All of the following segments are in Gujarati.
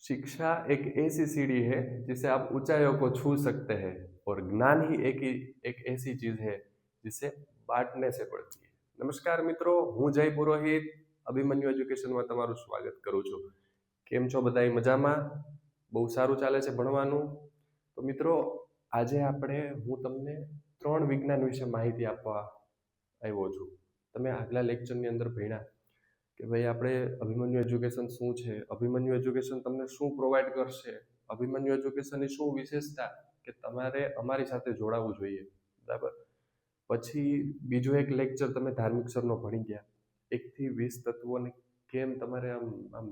शिक्षा एक ऐसी सीढ़ी है जिसे आप ऊंचाइयों को छू सकते हैं और ज्ञान ही एक ऐसी चीज है जिसे बांटने से बढ़ती है। नमस्कार મિત્રો, હું જય પુરોહિત અભિમન્યુ એજ્યુકેશનમાં તમારું સ્વાગત કરું છું। કેમ છો બધાય? મજામાં? બહુ સારું ચાલે છે ભણવાનું? તો મિત્રો, આજે હું તમને ત્રણ વિજ્ઞાન વિશે માહિતી આપવા આવ્યો છું। તમે આગલા લેક્ચરની અંદર ભણ્યા કે ભાઈ આપણે અભિમન્યુ એજ્યુકેશન શું છે, અભિમન્યુ એજ્યુકેશન તમને શું પ્રોવાઈડ કરશે, અભિમન્યુ એજ્યુકેશનની શું વિશેષતા કે તમારે અમારી સાથે જોડાવવું જોઈએ, બરાબર। પછી બીજો એક લેક્ચર તમે ધાર્મિક સરનો ભણી ગયા, 1 થી 20 તત્વોને કેમ તમારે આમ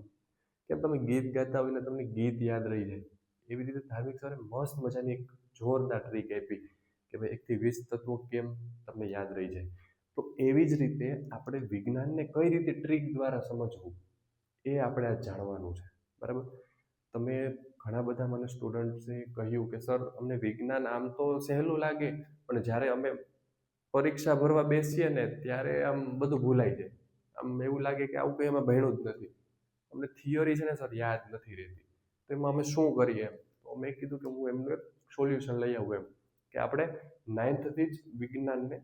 કેમ તમે ગીત ગાતા હોય ને તમને ગીત યાદ રહી જાય, એવી રીતે ધાર્મિક સરે મસ્ત મજાની એક જોરદાર ટ્રીક આપી કે ભાઈ 1 થી 20 તત્વો કેમ તમને યાદ રહી જાય। તો એવી જ રીતે આપણે વિજ્ઞાનને કઈ રીતે ટ્રીક દ્વારા સમજવું એ આપણે આ જાણવાનું છે, બરાબર। તમે ઘણા બધા મને સ્ટુડન્ટ્સે કહ્યું કે સર અમને વિજ્ઞાન આમ તો સહેલું લાગે પણ જ્યારે અમે પરીક્ષા ભરવા બેસીએ ને ત્યારે આમ બધું ભૂલાઈ જાય, આમ એવું લાગે કે આવું કંઈ અમે ભણ્યું જ નથી, અમને થિયરી છે ને સર યાદ નથી રહેતી, તો એમાં અમે શું કરીએ? તો મેં કીધું કે હું એમનું એક સોલ્યુશન લઈ આવું એમ કે આપણે 9th થી જ વિજ્ઞાનને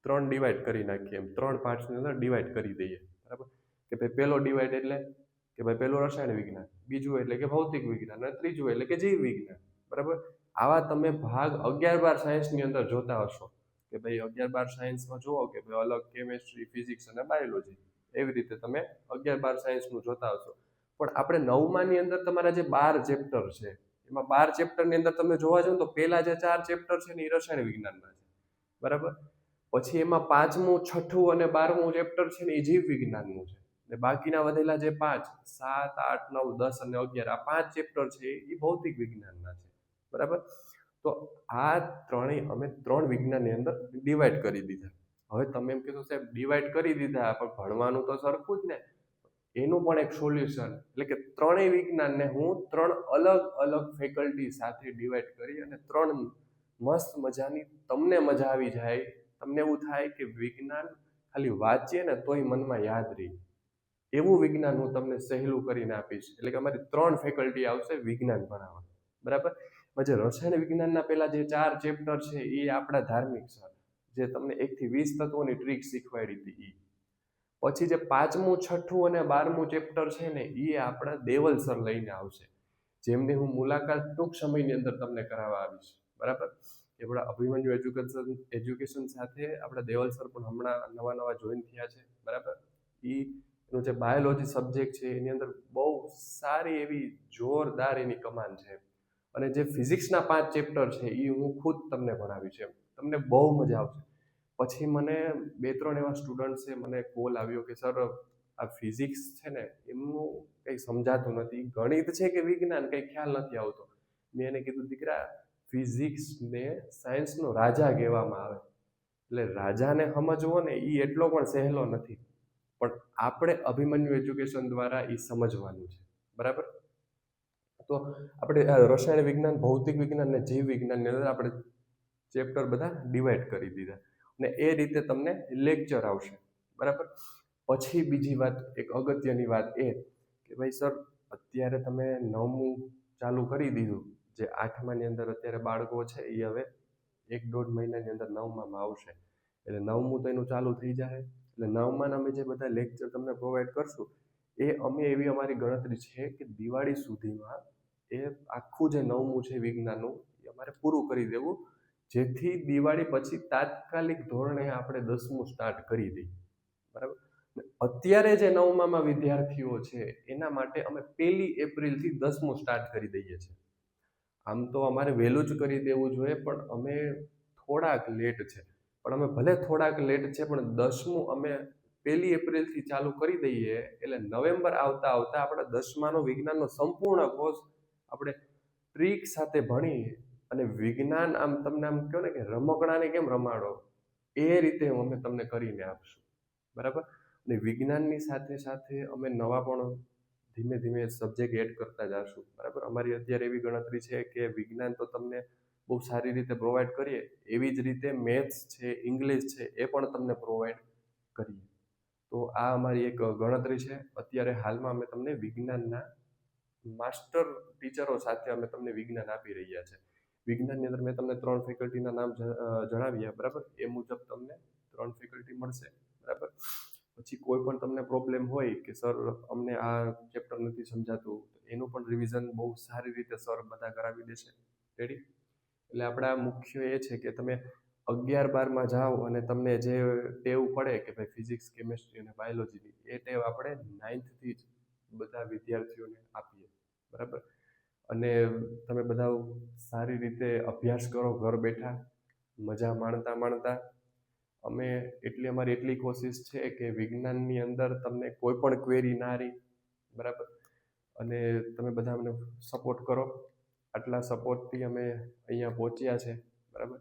3 ડિવાઈડ કરી નાખીએ, એમ 3 પાર્ટ્સની અંદર ડિવાઈડ કરી દઈએ, બરાબર। કે ભાઈ પહેલો ડિવાઈડ એટલે કે ભાઈ પહેલું રસાયણ વિજ્ઞાન, બીજું એટલે કે ભૌતિક વિજ્ઞાન અને ત્રીજું એટલે કે જીવ વિજ્ઞાન, બરાબર। આવા તમે ભાગ 11-12 સાયન્સની અંદર જોતા હશો કે ભાઈ 11-12 સાયન્સમાં જુઓ કે ભાઈ અલગ કેમેસ્ટ્રી, ફિઝિક્સ અને બાયોલોજી, એવી રીતે તમે 11-12 સાયન્સનું જોતા હશો। પણ આપણે 9માની અંદર તમારા જે 12 ચેપ્ટર છે એમાં 12 ચેપ્ટરની અંદર તમે જોવા જાવ તો પહેલા જે 4 ચેપ્ટર છે ને એ રસાયણ વિજ્ઞાનના છે, બરાબર। પછી એમાં 5મું, 6ઠું અને 12મું ચેપ્ટર છે ને એ જીવ વિજ્ઞાનનું છે, અને બાકીના વધેલા જે 5, 7, 8, 9, 10 અને 11 આ 5 ચેપ્ટર છે એ ભૌતિક વિજ્ઞાનના છે, બરાબર। તો આ ત્રણેય અમે 3 વિજ્ઞાનની અંદર ડિવાઈડ કરી દીધા। હવે તમે એમ કહેશો સાહેબ ડિવાઈડ કરી દીધા પણ ભણવાનું તો સરખું જ ને, એનું પણ એક સોલ્યુશન એટલે કે ત્રણેય વિજ્ઞાનને હું 3 અલગ અલગ ફેકલ્ટી સાથે ડિવાઈડ કરી અને 3 મસ્ત મજાની તમને મજા આવી જાય, તમને એવું થાય કે વિજ્ઞાન ખાલી વાંચીએ ને તોય મનમાં યાદ રહે એવું વિજ્ઞાન હું તમને સહેલું કરીને આપીશ। એટલે કે અમારી 3 ફેકલ્ટી આવશે વિજ્ઞાન ભણાવવા, બરાબર। જે રસાયણ વિજ્ઞાનના પહેલા જે 4 ચેપ્ટર છે એ આપણા ધાર્મિક સર જે તમને 1 થી 20 તત્વોની ટ્રીક શીખવાડી હતી, પછી જે 5મું, 6ઠું અને 12મું ચેપ્ટર છે ને એ આપણા દેવલ સર લઈને આવશે, જેમની હું મુલાકાત ટૂંક સમયની અંદર તમને કરાવવા આવીશ, બરાબર। આપણા અભિમન્યુ એજ્યુકેશન સાથે આપણા દેવલ સર પણ હમણાં નવા જોઈન થયા છે, બરાબર। એનું જે બાયોલોજી સબ્જેક્ટ છે એની અંદર બહુ સારી એવી જોરદાર એની કમાન છે, અને જે ફિઝિક્સના 5 ચેપ્ટર છે એ હું ખુદ તમને ભણાવીશ, એમ તમને બહુ મજા આવશે। પછી મને 2-3 એવા સ્ટુડન્ટ્સે મને કોલ આવ્યો કે સર આ ફિઝિક્સ છે ને એમનું કંઈ સમજાતું નથી, ગણિત છે કે વિજ્ઞાન કંઈ ખ્યાલ નથી આવતો। મેં એને કીધું દીકરા ફિઝિક્સને સાયન્સનો રાજા કહેવામાં આવે, એટલે રાજાને સમજવો ને એ એટલો પણ સહેલો નથી, પણ આપણે અભિમન્યુ એજ્યુકેશન દ્વારા એ સમજવાનું છે, બરાબર। તો આપણે રસાયણ વિજ્ઞાન, ભૌતિક વિજ્ઞાન અને જીવ વિજ્ઞાનની અંદર આપણે ચેપ્ટર બધા ડિવાઈડ કરી દીધા અને એ રીતે તમને લેક્ચર આવશે, બરાબર। પછી બીજી વાત, એક અગત્યની વાત એ કે ભાઈ સર અત્યારે તમે 9મું ચાલુ કરી દીધું, જે 8માની અંદર અત્યારે બાળકો છે એ હવે 1-1.5 મહિનાની અંદર 9મામાં આવશે, એટલે 9મું તો એનું ચાલુ થઈ જાય, એટલે 9માના અમે જે બધા લેક્ચર તમને પ્રોવાઈડ કરશું એ અમે એવી અમારી ગણતરી છે કે દિવાળી સુધીમાં એ આખું જે 9મું છે વિજ્ઞાનનું એ અમારે પૂરું કરી દેવું, જેથી દિવાળી પછી તાત્કાલિક ધોરણે આપણે 10મું સ્ટાર્ટ કરી દઈએ, બરાબર। અત્યારે જે 9મામાં વિદ્યાર્થીઓ છે એના માટે અમે 1 એપ્રિલથી 10મું સ્ટાર્ટ કરી દઈએ છીએ। આમ તો અમારે વહેલું જ કરી દેવું જોઈએ પણ અમે થોડાક લેટ છે, પણ અમે ભલે થોડાક લેટ છે પણ 10મું અમે 1 એપ્રિલથી ચાલુ કરી દઈએ એટલે નવેમ્બર આવતા આપણા 10માનો વિજ્ઞાનનો સંપૂર્ણ કોર્સ આપણે ટ્રીક સાથે ભણી અને વિજ્ઞાન આમ તમને આમ કહો ને કે રમકડાને કેમ રમાડો એ રીતે અમે તમને કરીને આપશું, બરાબર। અને વિજ્ઞાનની સાથે સાથે અમે નવા પણ ધીમે ધીમે સબ્જેક્ટ એડ કરતા જશું, બરાબર। અમારી અત્યારે એવી ગણતરી છે કે વિજ્ઞાન તો તમને બહુ સારી રીતે પ્રોવાઈડ કરીએ, એવી જ રીતે મેથ્સ છે, ઇંગ્લિશ છે એ પણ તમને પ્રોવાઈડ કરીએ। તો આ અમારી એક ગણતરી છે, અત્યારે હાલમાં અમે તમને વિજ્ઞાનના માસ્ટર ટીચરો સાથે અમે તમને વિજ્ઞાન આપી રહ્યા છે. વિજ્ઞાનની અંદર મેં તમને 3 ફેકલ્ટીના નામ જણાવ્યા, બરાબર. એ મુજબ તમને 3 ફેકલ્ટી મળશે, બરાબર. પછી કોઈ પણ તમને પ્રોબ્લેમ હોય કે સર અમને આ ચેપ્ટર નથી સમજાતું, એનું પણ રિવિઝન બહુ સારી રીતે સર બધા કરાવી દેશે. રેડી? એટલે આપણા મુખ્ય એ છે કે તમે 11-12માં જાઓ અને તમને જે ટેવ પડે કે ભાઈ ફિઝિક્સ, કેમેસ્ટ્રી અને બાયોલોજીની, એ ટેવ આપણે 9th થી જ બધા વિદ્યાર્થીઓને આપીએ, બરાબર. અને તમે બધા સારી રીતે અભ્યાસ કરો ઘર બેઠા, મજા માણતા માણતા. અમારી એટલી કોશિશ છે કે વિજ્ઞાનની અંદર તમને કોઈ પણ ક્વેરી ના રહી, બરાબર. અને તમે બધા અમને સપોર્ટ કરો. આટલા સપોર્ટથી અમે અહીંયા પહોંચ્યા છે, બરાબર.